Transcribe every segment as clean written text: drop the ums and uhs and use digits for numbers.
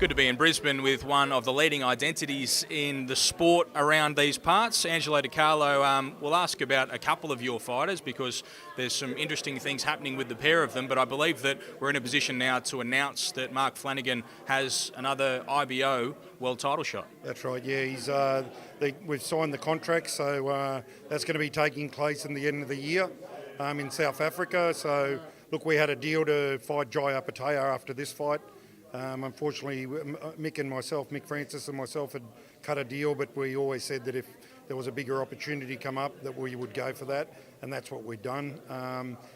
Good to be in Brisbane with one of the leading identities in the sport around these parts. Angelo Di Carlo, we'll ask about a couple of your fighters because there's some interesting things happening with the pair of them, but I believe that we're in a position now to announce that Mark Flanagan has another IBO World Title shot. That's right, yeah. We've signed the contract, so that's going to be taking place in the end of the year in South Africa. So, look, we had a deal to fight Jai Apataya after this fight. Unfortunately, Mick Francis and myself had cut a deal, but we always said that if there was a bigger opportunity come up that we would go for that, and that's what we've done.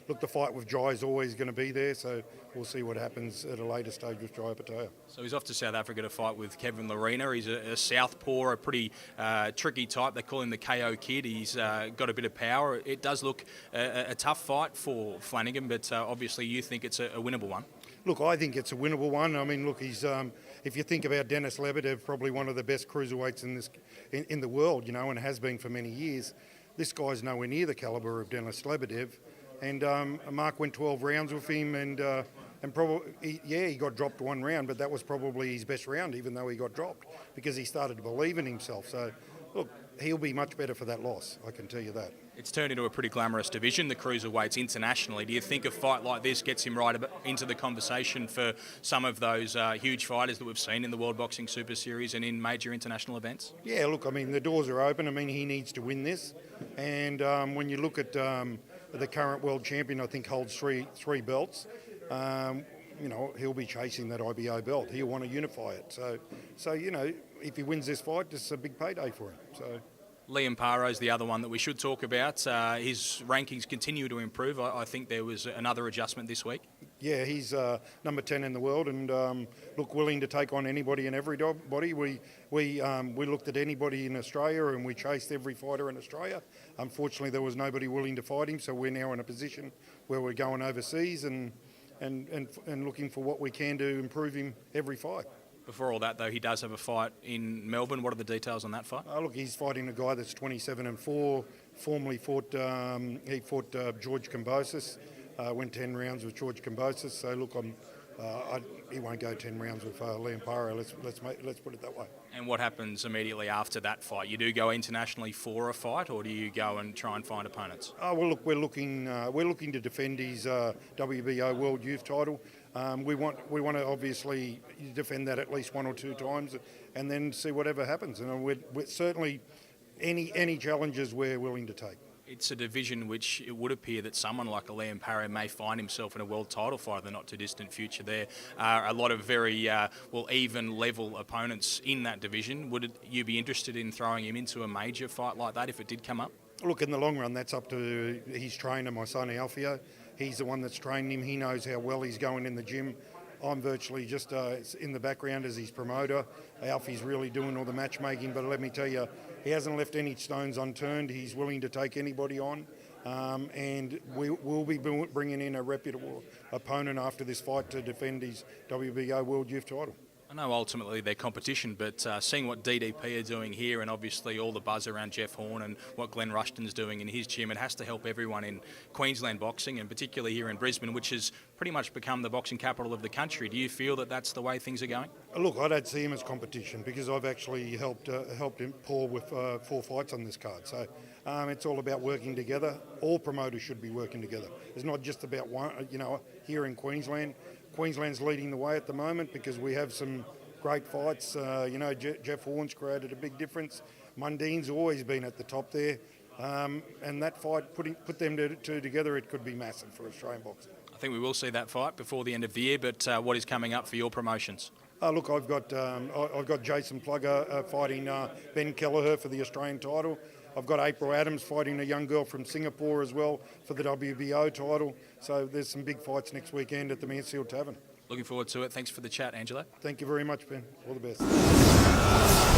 Look, the fight with Jai is always going to be there, so we'll see what happens at a later stage with Jai Apataya. So he's off to South Africa to fight with Kevin Lorena. He's a southpaw, a pretty tricky type. They call him the KO Kid. He's got a bit of power. It does look a tough fight for Flanagan, but obviously you think it's a winnable one. Look, I think it's a winnable one. I mean, look, he's if you think about Denis Lebedev, probably one of the best cruiserweights in the world, and has been for many years. This guy's nowhere near the calibre of Denis Lebedev, and Mark went 12 rounds with him, and probably he got dropped one round, but that was probably his best round, even though he got dropped, because he started to believe in himself. So, look, he'll be much better for that loss, I can tell you that. It's turned into a pretty glamorous division, the cruiserweights internationally. Do you think a fight like this gets him right into the conversation for some of those huge fighters that we've seen in the World Boxing Super Series and in major international events? Yeah, look, I mean, the doors are open. I mean, he needs to win this. And when you look at the current world champion, I think holds three belts. He'll be chasing that IBO belt. He'll want to unify it. So if he wins this fight, this is a big payday for him. So. Liam Paro is the other one that we should talk about. His rankings continue to improve. I think there was another adjustment this week. Yeah, he's number 10 in the world, and willing to take on anybody and everybody. We looked at anybody in Australia, and we chased every fighter in Australia. Unfortunately, there was nobody willing to fight him, so we're now in a position where we're going overseas and looking for what we can to improve him every fight. Before all that, though, he does have a fight in Melbourne. What are the details on that fight? Look, he's fighting a guy that's 27-4. Formerly fought George Kambosos. Went 10 rounds with George Kambosos. So look, he won't go 10 rounds with Liam Paro. Let's put it that way. And what happens immediately after that fight? You do go internationally for a fight, or do you go and try and find opponents? Well, look, we're looking to defend his WBO World Youth Title. We want to obviously defend that at least one or two times, and then see whatever happens. And we're certainly any challenges we're willing to take. It's a division which it would appear that someone like a Liam Paro may find himself in a world title fight in the not too distant future. There are a lot of very even level opponents in that division. Would you be interested in throwing him into a major fight like that if it did come up? Look, in the long run, that's up to his trainer, my son Alfio. He's the one that's trained him. He knows how well he's going in the gym. I'm virtually just in the background as his promoter. Alfie's really doing all the matchmaking, but let me tell you, he hasn't left any stones unturned. He's willing to take anybody on, and we'll be bringing in a reputable opponent after this fight to defend his WBO World Youth Title. I know ultimately they're competition, but seeing what DDP are doing here and obviously all the buzz around Jeff Horn and what Glenn Rushton's doing in his gym, it has to help everyone in Queensland boxing and particularly here in Brisbane, which has pretty much become the boxing capital of the country. Do you feel that that's the way things are going? Look, I don't see him as competition because I've actually helped him, Paul, with 4 fights on this card. So it's all about working together. All promoters should be working together. It's not just about one, here in Queensland. Queensland's leading the way at the moment because we have some great fights. Jeff Horn's created a big difference. Mundine's always been at the top there. And that fight, put them two together, it could be massive for Australian boxing. I think we will see that fight before the end of the year, but what is coming up for your promotions? Look, I've got Jason Plugger fighting Ben Kelleher for the Australian title. I've got April Adams fighting a young girl from Singapore as well for the WBO title. So there's some big fights next weekend at the Mansfield Tavern. Looking forward to it. Thanks for the chat, Angelo. Thank you very much, Ben. All the best.